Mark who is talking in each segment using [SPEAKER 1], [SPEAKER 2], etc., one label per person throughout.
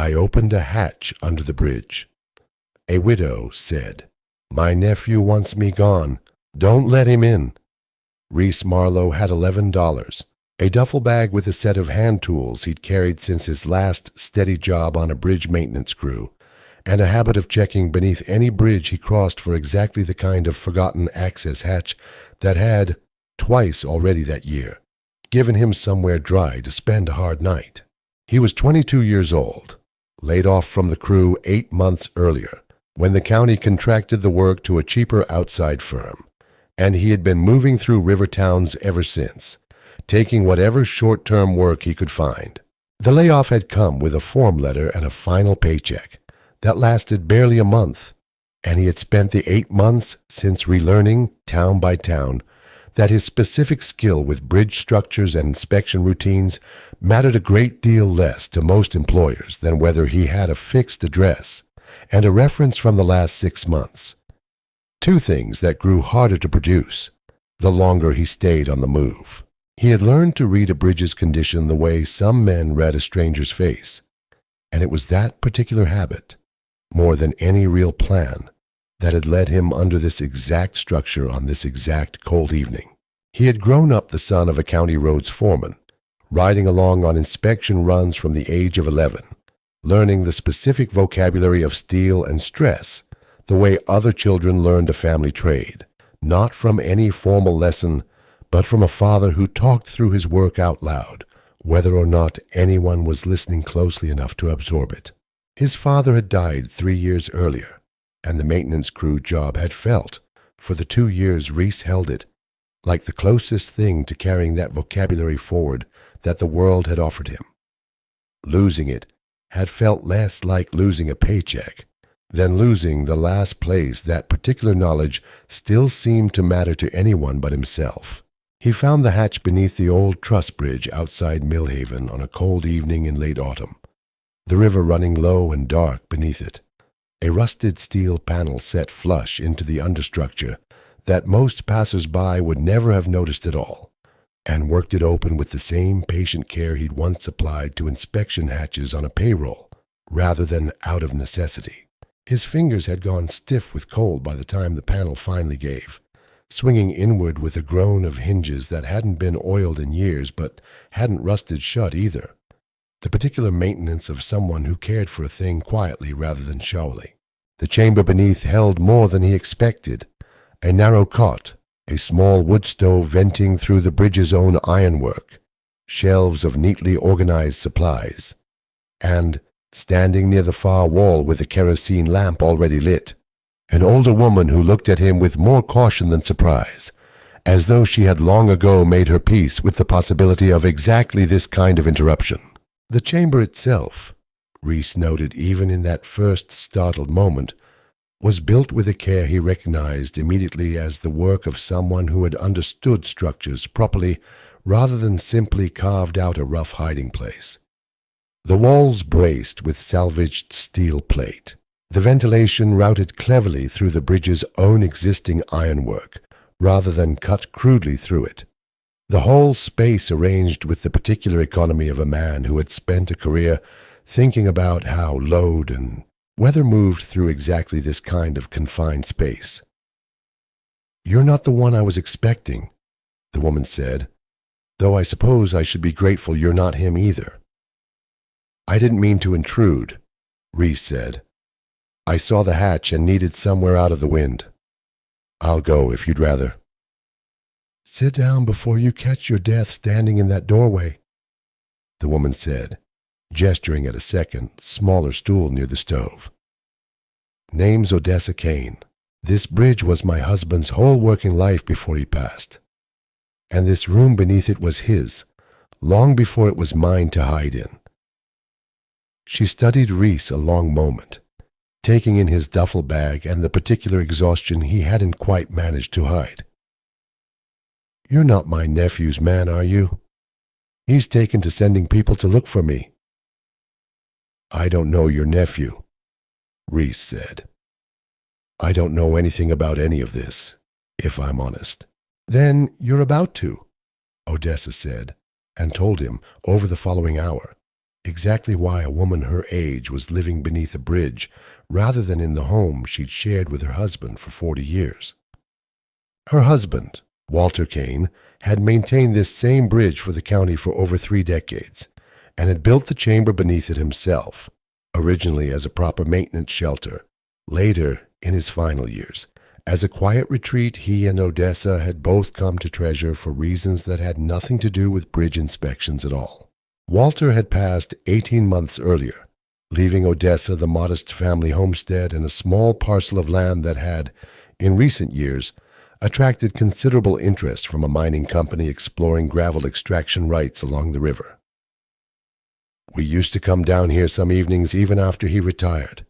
[SPEAKER 1] I opened a hatch under the bridge. A widow said, "My nephew wants me gone. Don't let him in." Reese Marlowe had $11, a duffel bag with a set of hand tools he'd carried since his last steady job on a bridge maintenance crew, and a habit of checking beneath any bridge he crossed for exactly the kind of forgotten access hatch that had, twice already that year, given him somewhere dry to spend a hard night. He was 22 years old, laid off from the crew 8 months earlier, when the county contracted the work to a cheaper outside firm, and he had been moving through river towns ever since, taking whatever short-term work he could find. The layoff had come with a form letter and a final paycheck that lasted barely a month, and he had spent the 8 months since relearning, town by town, that his specific skill with bridge structures and inspection routines mattered a great deal less to most employers than whether he had a fixed address and a reference from the last 6 months. Two things that grew harder to produce the longer he stayed on the move. He had learned to read a bridge's condition the way some men read a stranger's face, and it was that particular habit, more than any real plan, that had led him under this exact structure on this exact cold evening. He had grown up the son of a county roads foreman, riding along on inspection runs from the age of 11, learning the specific vocabulary of steel and stress the way other children learned a family trade, not from any formal lesson, but from a father who talked through his work out loud, whether or not anyone was listening closely enough to absorb it. His father had died 3 years earlier, and the maintenance crew job had felt, for the 2 years Reese held it, like the closest thing to carrying that vocabulary forward that the world had offered him. Losing it had felt less like losing a paycheck than losing the last place that particular knowledge still seemed to matter to anyone but himself. He found the hatch beneath the old truss bridge outside Millhaven on a cold evening in late autumn, the river running low and dark beneath it, a rusted steel panel set flush into the understructure that most passers-by would never have noticed at all, and worked it open with the same patient care he'd once applied to inspection hatches on a payroll, rather than out of necessity. His fingers had gone stiff with cold by the time the panel finally gave, swinging inward with a groan of hinges that hadn't been oiled in years but hadn't rusted shut either. The particular maintenance of someone who cared for a thing quietly rather than showily. The chamber beneath held more than he expected. A narrow cot, a small wood stove venting through the bridge's own ironwork, shelves of neatly organized supplies, and, standing near the far wall with a kerosene lamp already lit, an older woman who looked at him with more caution than surprise, as though she had long ago made her peace with the possibility of exactly this kind of interruption. The chamber itself, Reese noted even in that first startled moment, was built with a care he recognized immediately as the work of someone who had understood structures properly rather than simply carved out a rough hiding place. The walls braced with salvaged steel plate, the ventilation routed cleverly through the bridge's own existing ironwork rather than cut crudely through it. The whole space arranged with the particular economy of a man who had spent a career thinking about how load and weather moved through exactly this kind of confined space. "You're not the one I was expecting," the woman said, "though I suppose I should be grateful you're not him either." "I didn't mean to intrude," Reese said. "I saw the hatch and needed somewhere out of the wind. I'll go if you'd rather." "Sit down before you catch your death standing in that doorway," the woman said, gesturing at a second, smaller stool near the stove. "Name's Odessa Kane. This bridge was my husband's whole working life before he passed. And this room beneath it was his, long before it was mine to hide in." She studied Reese a long moment, taking in his duffel bag and the particular exhaustion he hadn't quite managed to hide. "You're not my nephew's man, are you? He's taken to sending people to look for me." "I don't know your nephew," Reese said. "I don't know anything about any of this, if I'm honest." "Then you're about to," Odessa said, and told him, over the following hour, exactly why a woman her age was living beneath a bridge rather than in the home she'd shared with her husband for 40 years. Her husband, Walter Kane, had maintained this same bridge for the county for over 3 decades and had built the chamber beneath it himself, originally as a proper maintenance shelter, later, in his final years, as a quiet retreat he and Odessa had both come to treasure for reasons that had nothing to do with bridge inspections at all. Walter had passed 18 months earlier, leaving Odessa the modest family homestead and a small parcel of land that had, in recent years, attracted considerable interest from a mining company exploring gravel extraction rights along the river. "We used to come down here some evenings even after he retired,"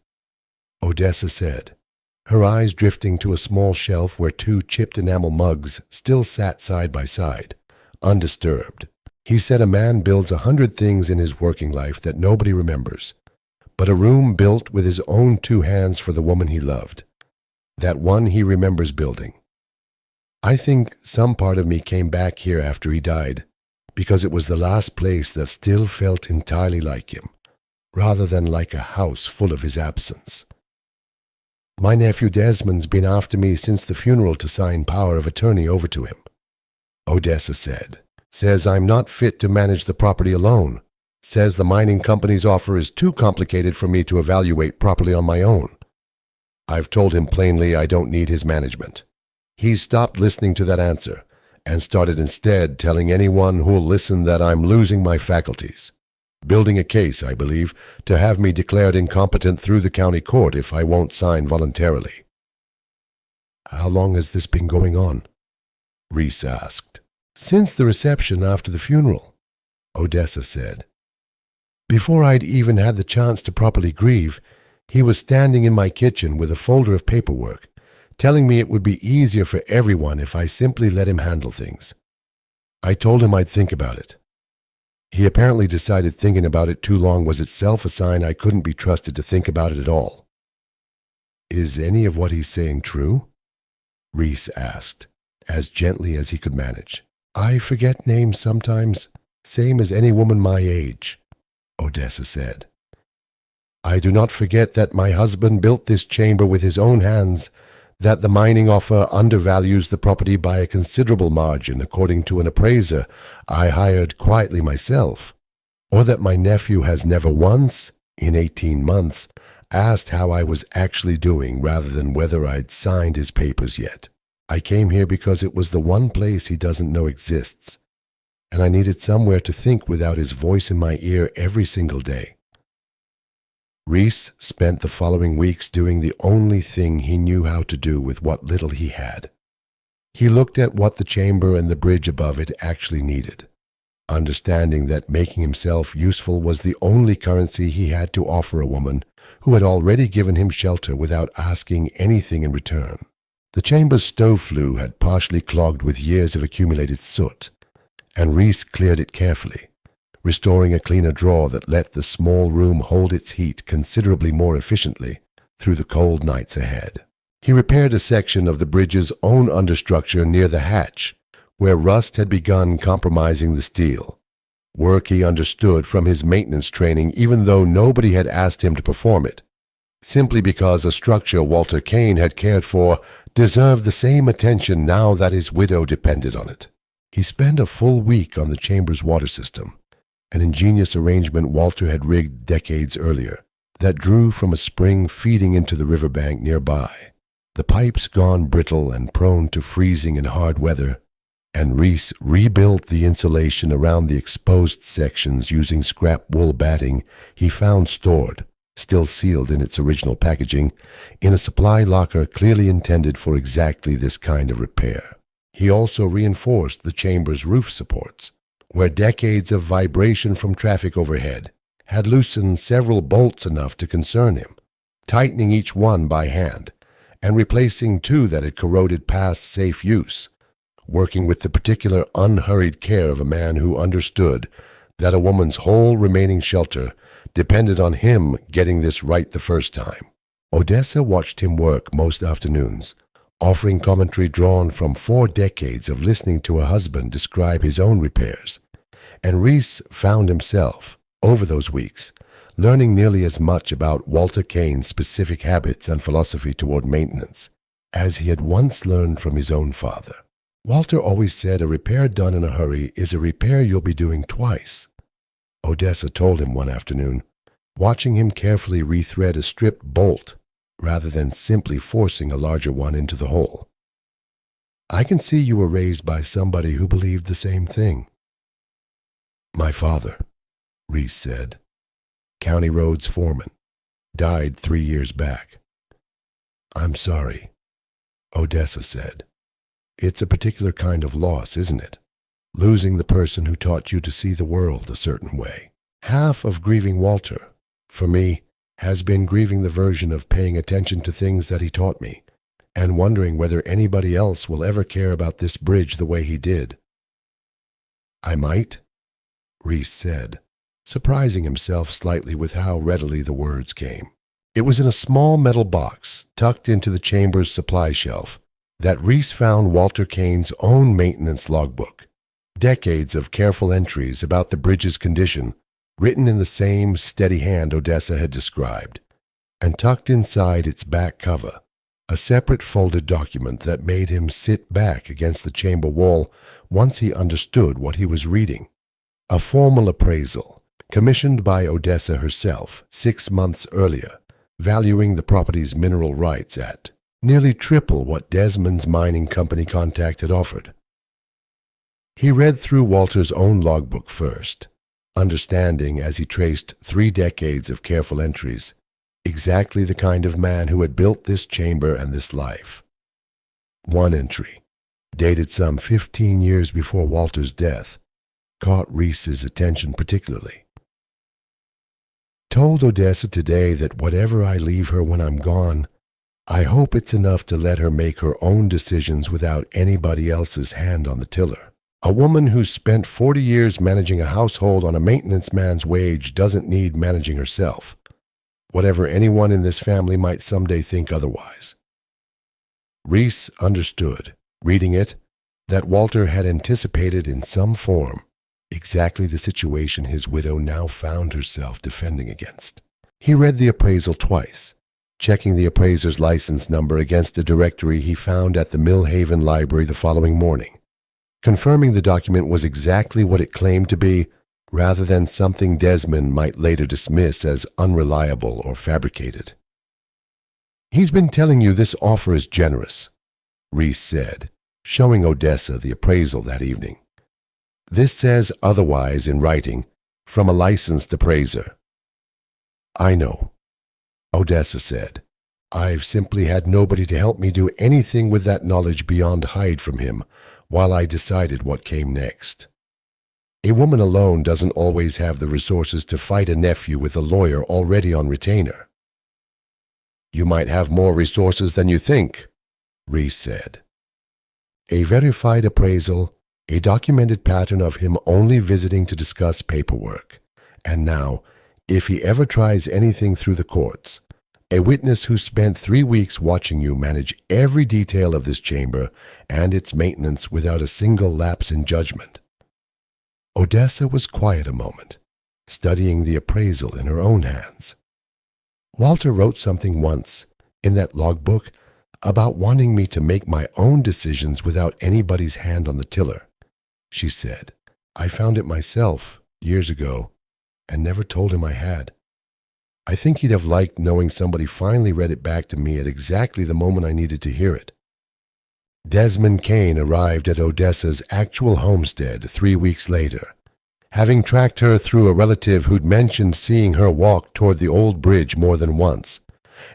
[SPEAKER 1] Odessa said, her eyes drifting to a small shelf where 2 chipped enamel mugs still sat side by side, undisturbed. "He said a man builds 100 things in his working life that nobody remembers, but a room built with his own 2 hands for the woman he loved, that one he remembers building. I think some part of me came back here after he died, because it was the last place that still felt entirely like him, rather than like a house full of his absence. My nephew Desmond's been after me since the funeral to sign power of attorney over to him," Odessa said. "Says I'm not fit to manage the property alone. Says the mining company's offer is too complicated for me to evaluate properly on my own. I've told him plainly I don't need his management. He's stopped listening to that answer and started instead telling anyone who'll listen that I'm losing my faculties. Building a case, I believe, to have me declared incompetent through the county court if I won't sign voluntarily." "How long has this been going on?" Reese asked. "Since the reception after the funeral," Odessa said. "Before I'd even had the chance to properly grieve, he was standing in my kitchen with a folder of paperwork, telling me it would be easier for everyone if I simply let him handle things. I told him I'd think about it. He apparently decided thinking about it too long was itself a sign I couldn't be trusted to think about it at all." "Is any of what he's saying true?" Reese asked, as gently as he could manage. "I forget names sometimes, same as any woman my age," Odessa said. "I do not forget that my husband built this chamber with his own hands, that the mining offer undervalues the property by a considerable margin according to an appraiser I hired quietly myself, or that my nephew has never once, in 18 months, asked how I was actually doing rather than whether I'd signed his papers yet. I came here because it was the one place he doesn't know exists, and I needed somewhere to think without his voice in my ear every single day." Reese spent the following weeks doing the only thing he knew how to do with what little he had. He looked at what the chamber and the bridge above it actually needed, understanding that making himself useful was the only currency he had to offer a woman who had already given him shelter without asking anything in return. The chamber's stove flue had partially clogged with years of accumulated soot, and Reese cleared it carefully, restoring a cleaner drawer that let the small room hold its heat considerably more efficiently through the cold nights ahead. He repaired a section of the bridge's own understructure near the hatch, where rust had begun compromising the steel, work he understood from his maintenance training even though nobody had asked him to perform it, simply because a structure Walter Kane had cared for deserved the same attention now that his widow depended on it. He spent a full week on the chamber's water system, an ingenious arrangement Walter had rigged decades earlier, that drew from a spring feeding into the riverbank nearby. The pipes gone brittle and prone to freezing in hard weather, and Reese rebuilt the insulation around the exposed sections using scrap wool batting he found stored, still sealed in its original packaging, in a supply locker clearly intended for exactly this kind of repair. He also reinforced the chamber's roof supports, where decades of vibration from traffic overhead had loosened several bolts enough to concern him, tightening each one by hand, and replacing 2 that had corroded past safe use, working with the particular unhurried care of a man who understood that a woman's whole remaining shelter depended on him getting this right the first time. Odessa watched him work most afternoons, offering commentary drawn from 4 decades of listening to a husband describe his own repairs, and Reese found himself, Over those weeks, learning nearly as much about Walter Kane's specific habits and philosophy toward maintenance as he had once learned from his own father. Walter always said a repair done in a hurry is a repair you'll be doing twice. Odessa told him one afternoon, watching him carefully rethread a stripped bolt rather than simply forcing a larger one into the hole. I can see you were raised by somebody who believed the same thing. My father, Reese said, county roads foreman, died 3 years back. I'm sorry, Odessa said. It's a particular kind of loss, isn't it? Losing the person who taught you to see the world a certain way. Half of grieving Walter, for me, has been grieving the version of paying attention to things that he taught me, and wondering whether anybody else will ever care about this bridge the way he did. I might, Reese said, surprising himself slightly with how readily the words came. It was in a small metal box tucked into the chamber's supply shelf that Reese found Walter Kane's own maintenance logbook, decades of careful entries about the bridge's condition, written in the same steady hand Odessa had described, and tucked inside its back cover, a separate folded document that made him sit back against the chamber wall once he understood what he was reading. A formal appraisal, commissioned by Odessa herself 6 months earlier, valuing the property's mineral rights at nearly triple what Desmond's mining company contact had offered. He read through Walter's own logbook first, understanding as he traced 3 decades of careful entries, exactly the kind of man who had built this chamber and this life. One entry, dated some 15 years before Walter's death, caught Reese's attention particularly. Told Odessa today that whatever I leave her when I'm gone, I hope it's enough to let her make her own decisions without anybody else's hand on the tiller. A woman who's spent 40 years managing a household on a maintenance man's wage doesn't need managing herself, whatever anyone in this family might someday think otherwise. Reese understood, reading it, that Walter had anticipated in some form exactly the situation his widow now found herself defending against. He read the appraisal twice, checking the appraiser's license number against a directory he found at the Millhaven Library the following morning, confirming the document was exactly what it claimed to be, rather than something Desmond might later dismiss as unreliable or fabricated. He's been telling you this offer is generous, Reese said, showing Odessa the appraisal that evening. This says otherwise in writing, from a licensed appraiser. I know, Odessa said. I've simply had nobody to help me do anything with that knowledge beyond hide from him while I decided what came next. A woman alone doesn't always have the resources to fight a nephew with a lawyer already on retainer. You might have more resources than you think, Reese said. A verified appraisal, a documented pattern of him only visiting to discuss paperwork, and now, if he ever tries anything through the courts, a witness who spent 3 weeks watching you manage every detail of this chamber and its maintenance without a single lapse in judgment. Odessa was quiet a moment, studying the appraisal in her own hands. Walter wrote something once, in that logbook, about wanting me to make my own decisions without anybody's hand on the tiller, she said. I found it myself, years ago, and never told him I had. I think he'd have liked knowing somebody finally read it back to me at exactly the moment I needed to hear it. Desmond Kane arrived at Odessa's actual homestead 3 weeks later, having tracked her through a relative who'd mentioned seeing her walk toward the old bridge more than once,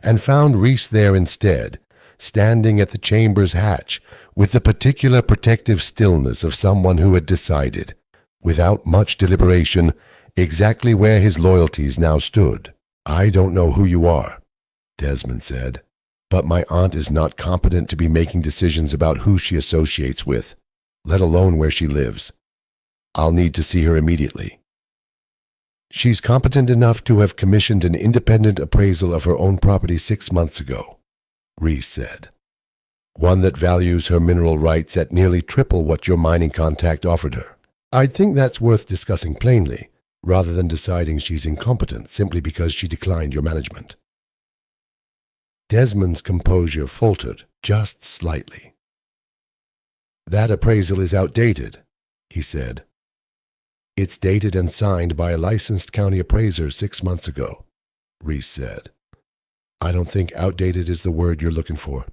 [SPEAKER 1] and found Reese there instead, standing at the chamber's hatch with the particular protective stillness of someone who had decided, without much deliberation, exactly where his loyalties now stood. I don't know who you are, Desmond said, but my aunt is not competent to be making decisions about who she associates with, let alone where she lives. I'll need to see her immediately. She's competent enough to have commissioned an independent appraisal of her own property 6 months ago, Reese said. One that values her mineral rights at nearly triple what your mining contact offered her. I think that's worth discussing plainly, rather than deciding she's incompetent simply because she declined your management. Desmond's composure faltered just slightly. That appraisal is outdated, he said. It's dated and signed by a licensed county appraiser 6 months ago, Reese said. I don't think outdated is the word you're looking for.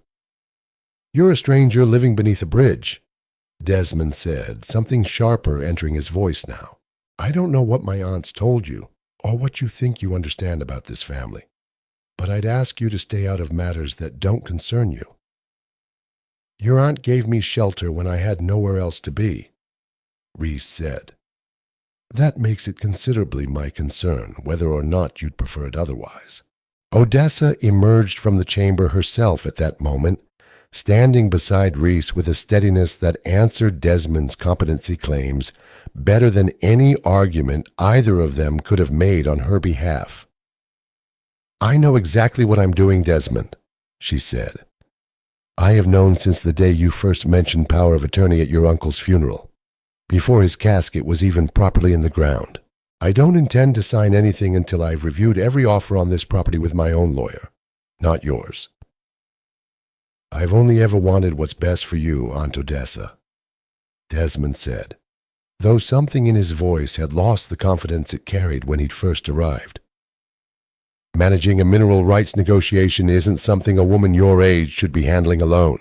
[SPEAKER 1] You're a stranger living beneath a bridge, Desmond said, something sharper entering his voice now. I don't know what my aunts told you, or what you think you understand about this family, but I'd ask you to stay out of matters that don't concern you. Your aunt gave me shelter when I had nowhere else to be, Reese said. That makes it considerably my concern, whether or not you'd prefer it otherwise. Odessa emerged from the chamber herself at that moment, standing beside Reese with a steadiness that answered Desmond's competency claims better than any argument either of them could have made on her behalf. I know exactly what I'm doing, Desmond, she said. I have known since the day you first mentioned power of attorney at your uncle's funeral, before his casket was even properly in the ground. I don't intend to sign anything until I've reviewed every offer on this property with my own lawyer, not yours. I've only ever wanted what's best for you, Aunt Odessa, Desmond said, though something in his voice had lost the confidence it carried when he'd first arrived. Managing a mineral rights negotiation isn't something a woman your age should be handling alone.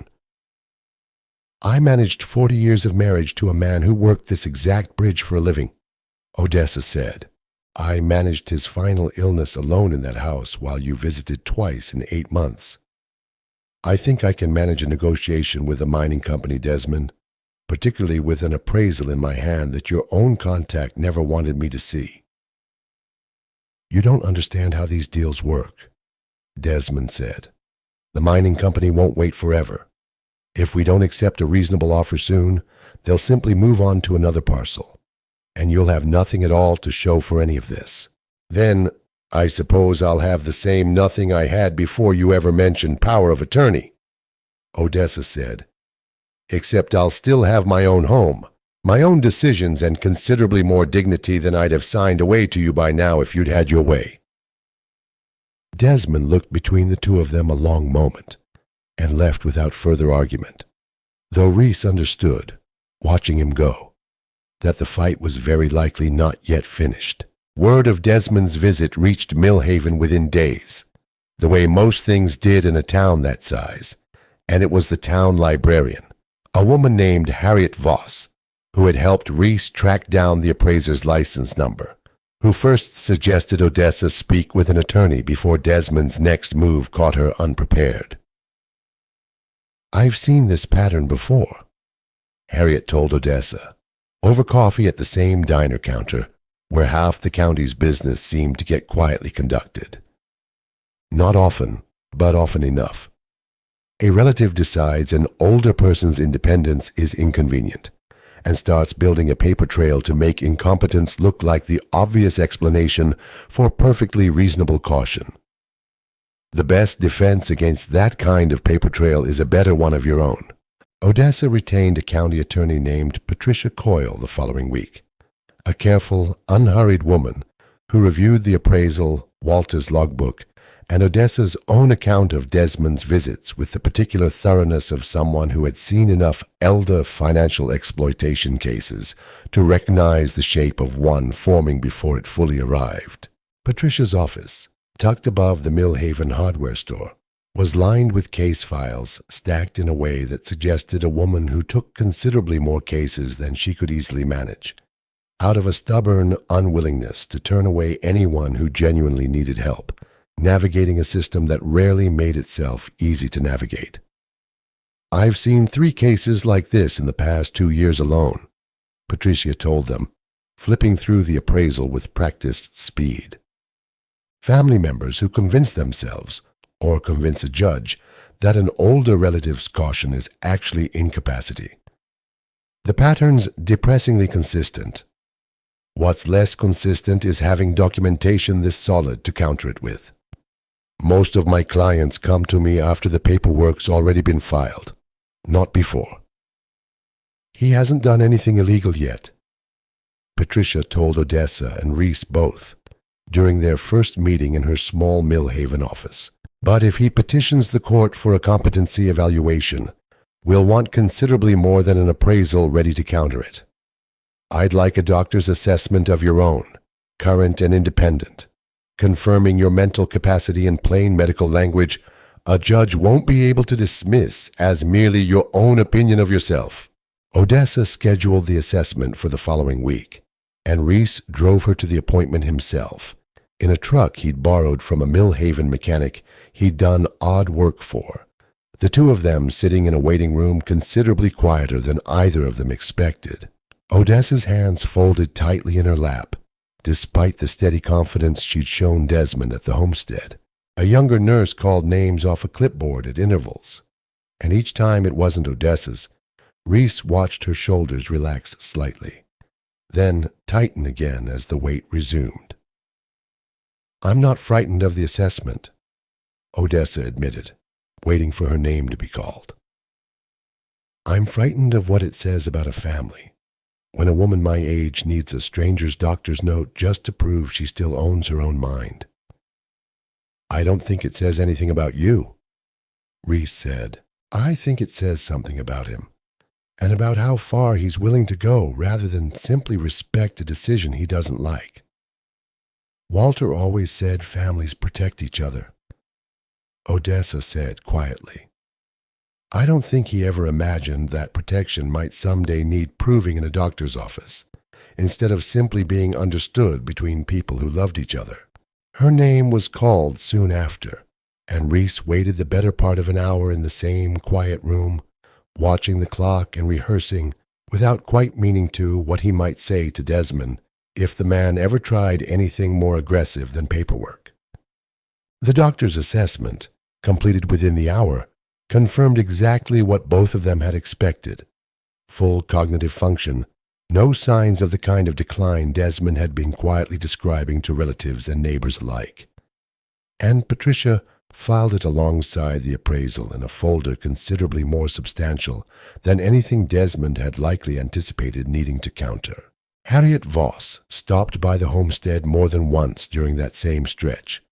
[SPEAKER 1] I managed 40 years of marriage to a man who worked this exact bridge for a living, Odessa said. I managed his final illness alone in that house while you visited twice in 8 months. I think I can manage a negotiation with a mining company, Desmond, particularly with an appraisal in my hand that your own contact never wanted me to see. You don't understand how these deals work, Desmond said. The mining company won't wait forever. If we don't accept a reasonable offer soon, they'll simply move on to another parcel, and you'll have nothing at all to show for any of this. Then, I suppose I'll have the same nothing I had before you ever mentioned power of attorney, Odessa said, except I'll still have my own home, my own decisions, and considerably more dignity than I'd have signed away to you by now if you'd had your way. Desmond looked between the two of them a long moment, and left without further argument, though Reese understood, watching him go, that the fight was very likely not yet finished. Word of Desmond's visit reached Millhaven within days, the way most things did in a town that size, and it was the town librarian, a woman named Harriet Voss, who had helped Reese track down the appraiser's license number, who first suggested Odessa speak with an attorney before Desmond's next move caught her unprepared. I've seen this pattern before, Harriet told Odessa, over coffee at the same diner counter, where half the county's business seemed to get quietly conducted. Not often, but often enough. A relative decides an older person's independence is inconvenient, and starts building a paper trail to make incompetence look like the obvious explanation for perfectly reasonable caution. The best defense against that kind of paper trail is a better one of your own. Odessa retained a county attorney named Patricia Coyle the following week, a careful, unhurried woman who reviewed the appraisal, Walter's logbook, and Odessa's own account of Desmond's visits with the particular thoroughness of someone who had seen enough elder financial exploitation cases to recognize the shape of one forming before it fully arrived. Patricia's office, tucked above the Millhaven hardware store, was lined with case files stacked in a way that suggested a woman who took considerably more cases than she could easily manage, out of a stubborn unwillingness to turn away anyone who genuinely needed help, navigating a system that rarely made itself easy to navigate. I've seen 3 cases like this in the past 2 years alone, Patricia told them, flipping through the appraisal with practiced speed. Family members who convince themselves, or convince a judge, that an older relative's caution is actually incapacity. The pattern's depressingly consistent. What's less consistent is having documentation this solid to counter it with. Most of my clients come to me after the paperwork's already been filed, not before. He hasn't done anything illegal yet. Patricia told Odessa and Reese both during their first meeting in her small Millhaven office. But if he petitions the court for a competency evaluation, we'll want considerably more than an appraisal ready to counter it. I'd like a doctor's assessment of your own, current and independent, confirming your mental capacity in plain medical language a judge won't be able to dismiss as merely your own opinion of yourself. Odessa scheduled the assessment for the following week, and Reese drove her to the appointment himself, in a truck he'd borrowed from a Millhaven mechanic he'd done odd work for, the two of them sitting in a waiting room considerably quieter than either of them expected. Odessa's hands folded tightly in her lap, despite the steady confidence she'd shown Desmond at the homestead. A younger nurse called names off a clipboard at intervals, and each time it wasn't Odessa's, Reese watched her shoulders relax slightly, then tighten again as the wait resumed. "I'm not frightened of the assessment," Odessa admitted, waiting for her name to be called. "I'm frightened of what it says about a family, when a woman my age needs a stranger's doctor's note just to prove she still owns her own mind." "I don't think it says anything about you," Reese said. "I think it says something about him, and about how far he's willing to go rather than simply respect a decision he doesn't like. Walter always said families protect each other," Odessa said quietly. "I don't think he ever imagined that protection might someday need proving in a doctor's office, instead of simply being understood between people who loved each other." Her name was called soon after, and Reese waited the better part of an hour in the same quiet room, watching the clock and rehearsing, without quite meaning to, what he might say to Desmond if the man ever tried anything more aggressive than paperwork. The doctor's assessment, completed within the hour, confirmed exactly what both of them had expected: full cognitive function, no signs of the kind of decline Desmond had been quietly describing to relatives and neighbors alike. And Patricia filed it alongside the appraisal in a folder considerably more substantial than anything Desmond had likely anticipated needing to counter. Harriet Voss stopped by the homestead more than once during that same stretch,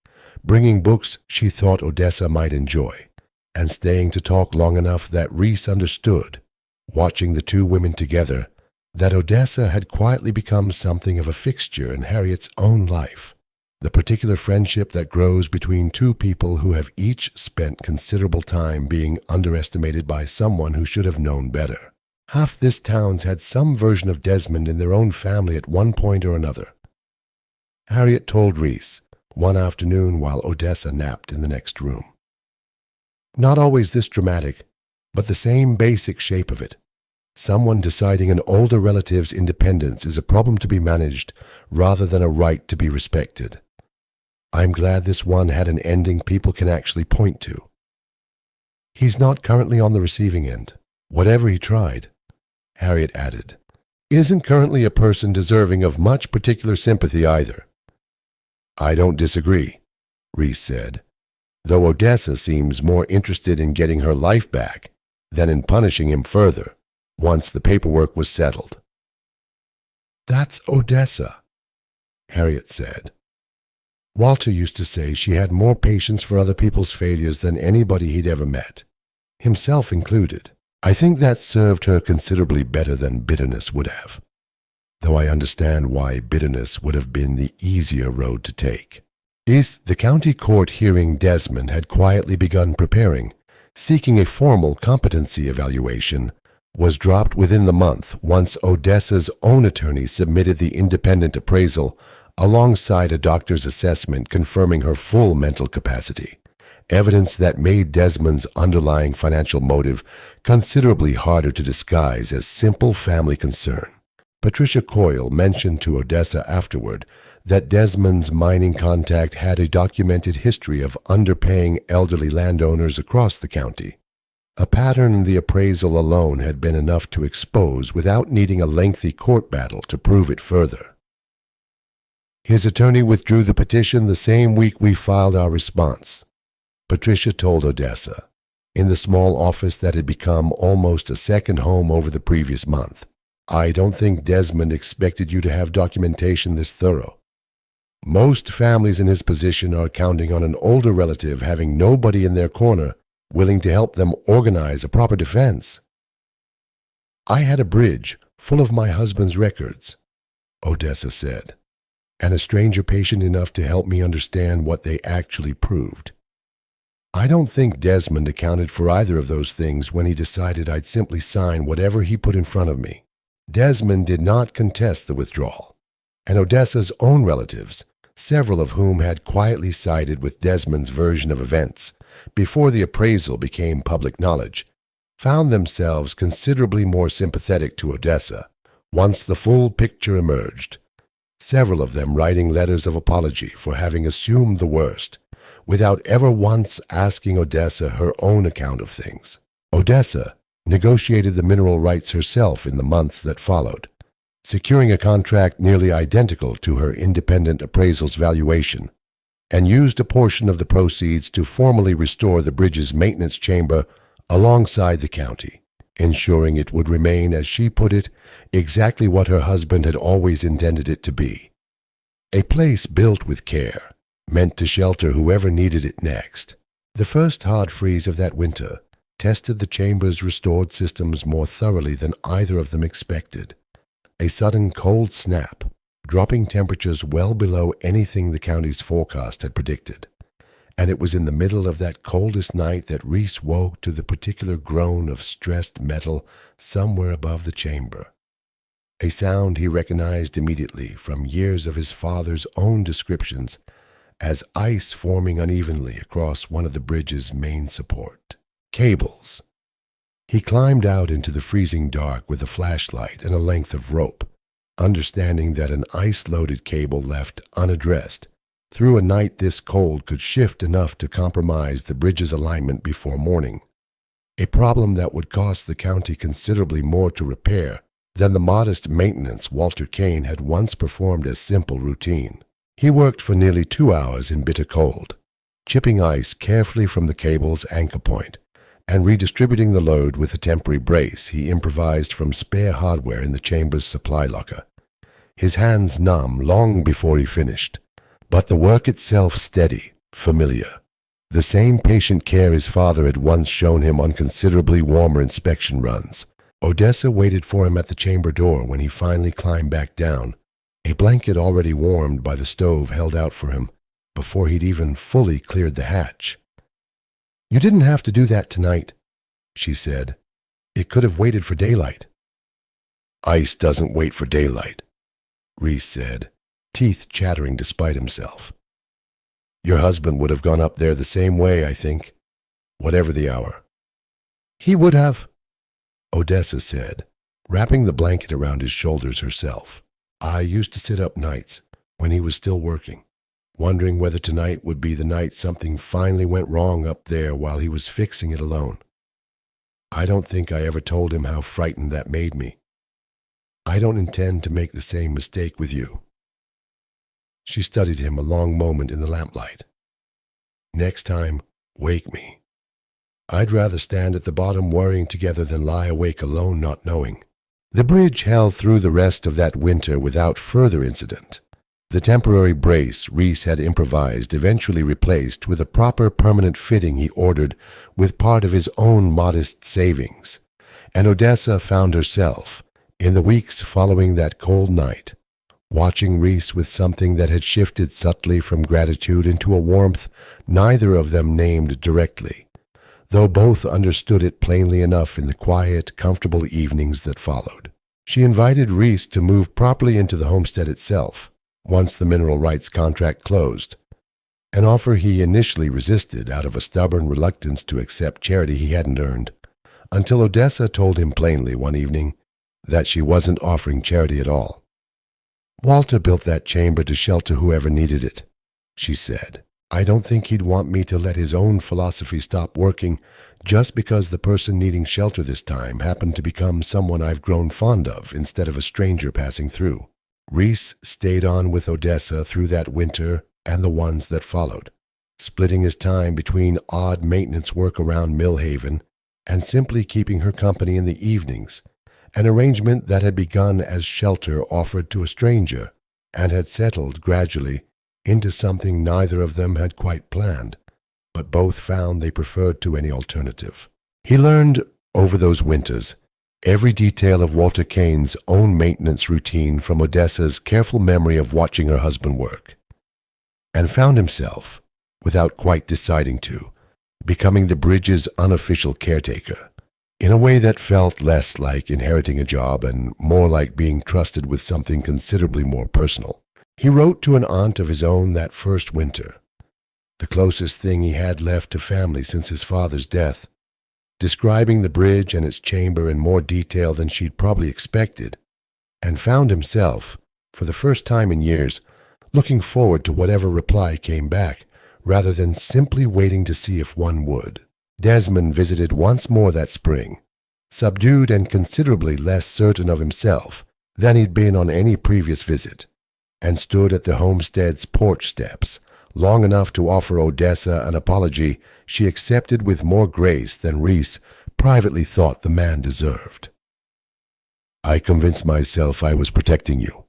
[SPEAKER 1] bringing books she thought Odessa might enjoy, and staying to talk long enough that Reese understood, watching the two women together, that Odessa had quietly become something of a fixture in Harriet's own life, the particular friendship that grows between two people who have each spent considerable time being underestimated by someone who should have known better. Half this town's had some version of Desmond in their own family at one point or another. Harriet told Reese one afternoon while Odessa napped in the next room. "Not always this dramatic, but the same basic shape of it. Someone deciding an older relative's independence is a problem to be managed rather than a right to be respected. I'm glad this one had an ending people can actually point to. He's not currently on the receiving end, whatever he tried," Harriet added. "Isn't currently a person deserving of much particular sympathy either." "I don't disagree," Reese said, though Odessa seems more interested in getting her life back than in punishing him further once the paperwork was settled. "That's Odessa," Harriet said. "Walter used to say she had more patience for other people's failures than anybody he'd ever met, himself included. I think that served her considerably better than bitterness would have, though I understand why bitterness would have been the easier road to take." The county court hearing Desmond had quietly begun preparing, seeking a formal competency evaluation, was dropped within the month once Odessa's own attorney submitted the independent appraisal alongside a doctor's assessment confirming her full mental capacity, evidence that made Desmond's underlying financial motive considerably harder to disguise as simple family concern. Patricia Coyle mentioned to Odessa afterward that Desmond's mining contact had a documented history of underpaying elderly landowners across the county, a pattern the appraisal alone had been enough to expose without needing a lengthy court battle to prove it further. "His attorney withdrew the petition the same week we filed our response," Patricia told Odessa, in the small office that had become almost a second home over the previous month. I don't think Desmond expected you to have documentation this thorough. Most families in his position are counting on an older relative having nobody in their corner willing to help them organize a proper defense. I had a bridge full of my husband's records, Odessa said, and a stranger patient enough to help me understand what they actually proved. I don't think Desmond accounted for either of those things when he decided I'd simply sign whatever he put in front of me. Desmond did not contest the withdrawal, and Odessa's own relatives, several of whom had quietly sided with Desmond's version of events before the appraisal became public knowledge, found themselves considerably more sympathetic to Odessa once the full picture emerged, several of them writing letters of apology for having assumed the worst, without ever once asking Odessa her own account of things. Odessa negotiated the mineral rights herself in the months that followed, securing a contract nearly identical to her independent appraisal's valuation, and used a portion of the proceeds to formally restore the bridge's maintenance chamber alongside the county, ensuring it would remain, as she put it, exactly what her husband had always intended it to be, a place built with care, meant to shelter whoever needed it next. The first hard freeze of that winter tested the chamber's restored systems more thoroughly than either of them expected. A sudden cold snap, dropping temperatures well below anything the county's forecast had predicted, and it was in the middle of that coldest night that Reese woke to the particular groan of stressed metal somewhere above the chamber, a sound he recognized immediately from years of his father's own descriptions as ice forming unevenly across one of the bridge's main support. Cables. He climbed out into the freezing dark with a flashlight and a length of rope, understanding that an ice-loaded cable left unaddressed through a night this cold could shift enough to compromise the bridge's alignment before morning, a problem that would cost the county considerably more to repair than the modest maintenance Walter Kane had once performed as simple routine. He worked for nearly 2 hours in bitter cold, chipping ice carefully from the cable's anchor point and redistributing the load with a temporary brace he improvised from spare hardware in the chamber's supply locker. His hands numb long before he finished, but the work itself steady, familiar. The same patient care his father had once shown him on considerably warmer inspection runs. Odessa waited for him at the chamber door when he finally climbed back down, a blanket already warmed by the stove held out for him before he'd even fully cleared the hatch. "You didn't have to do that tonight," she said. "It could have waited for daylight." "Ice doesn't wait for daylight," Reese said, teeth chattering despite himself. "Your husband would have gone up there the same way, I think, whatever the hour." "He would have," Odessa said, wrapping the blanket around his shoulders herself. "I used to sit up nights when he was still working, wondering whether tonight would be the night something finally went wrong up there while he was fixing it alone. I don't think I ever told him how frightened that made me. I don't intend to make the same mistake with you." She studied him a long moment in the lamplight. "Next time, wake me. I'd rather stand at the bottom worrying together than lie awake alone not knowing." The bridge held through the rest of that winter without further incident. The temporary brace Reese had improvised eventually replaced with a proper permanent fitting he ordered with part of his own modest savings, and Odessa found herself, in the weeks following that cold night, watching Reese with something that had shifted subtly from gratitude into a warmth neither of them named directly, though both understood it plainly enough in the quiet, comfortable evenings that followed. She invited Reese to move properly into the homestead itself once the mineral rights contract closed, an offer he initially resisted out of a stubborn reluctance to accept charity he hadn't earned, until Odessa told him plainly one evening that she wasn't offering charity at all. "Walter built that chamber to shelter whoever needed it," she said. "I don't think he'd want me to let his own philosophy stop working just because the person needing shelter this time happened to become someone I've grown fond of instead of a stranger passing through." Reese stayed on with Odessa through that winter and the ones that followed, splitting his time between odd maintenance work around Millhaven and simply keeping her company in the evenings, an arrangement that had begun as shelter offered to a stranger and had settled gradually into something neither of them had quite planned, but both found they preferred to any alternative. He learned over those winters every detail of Walter Kane's own maintenance routine from Odessa's careful memory of watching her husband work, and found himself, without quite deciding to, becoming the bridge's unofficial caretaker, in a way that felt less like inheriting a job and more like being trusted with something considerably more personal. He wrote to an aunt of his own that first winter, the closest thing he had left to family since his father's death, describing the bridge and its chamber in more detail than she'd probably expected, and found himself, for the first time in years, looking forward to whatever reply came back, rather than simply waiting to see if one would. Desmond visited once more that spring, subdued and considerably less certain of himself than he'd been on any previous visit, and stood at the homestead's porch steps long enough to offer Odessa an apology she accepted with more grace than Reese privately thought the man deserved. "I convinced myself I was protecting you,"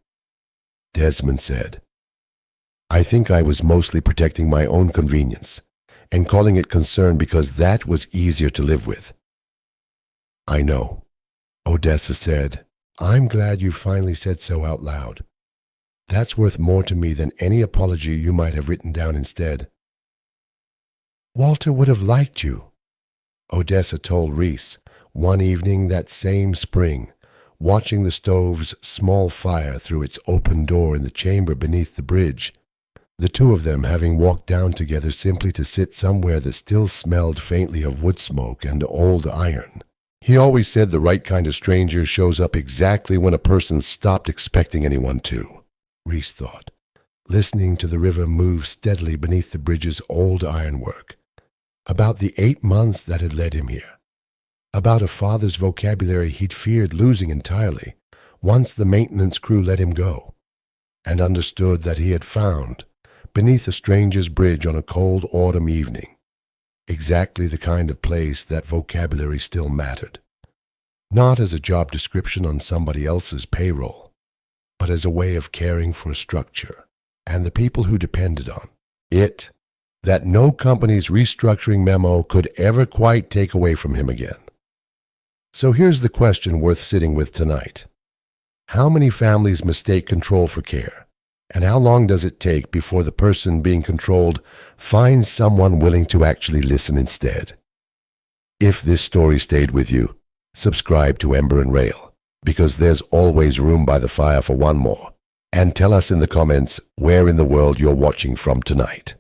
[SPEAKER 1] Desmond said. "I think I was mostly protecting my own convenience and calling it concern because that was easier to live with." "I know," Odessa said. "I'm glad you finally said so out loud. That's worth more to me than any apology you might have written down instead." "Walter would have liked you," Odessa told Reese one evening that same spring, watching the stove's small fire through its open door in the chamber beneath the bridge, the two of them having walked down together simply to sit somewhere that still smelled faintly of wood smoke and old iron. "He always said the right kind of stranger shows up exactly when a person stopped expecting anyone to," Reese thought, listening to the river move steadily beneath the bridge's old ironwork, about the 8 months that had led him here, about a father's vocabulary he'd feared losing entirely once the maintenance crew let him go, and understood that he had found, beneath a stranger's bridge on a cold autumn evening, exactly the kind of place that vocabulary still mattered, not as a job description on somebody else's payroll, but as a way of caring for a structure and the people who depended on it that no company's restructuring memo could ever quite take away from him again. So here's the question worth sitting with tonight. How many families mistake control for care? And how long does it take before the person being controlled finds someone willing to actually listen instead? If this story stayed with you, subscribe to Ember and Rail, because there's always room by the fire for one more. And tell us in the comments where in the world you're watching from tonight.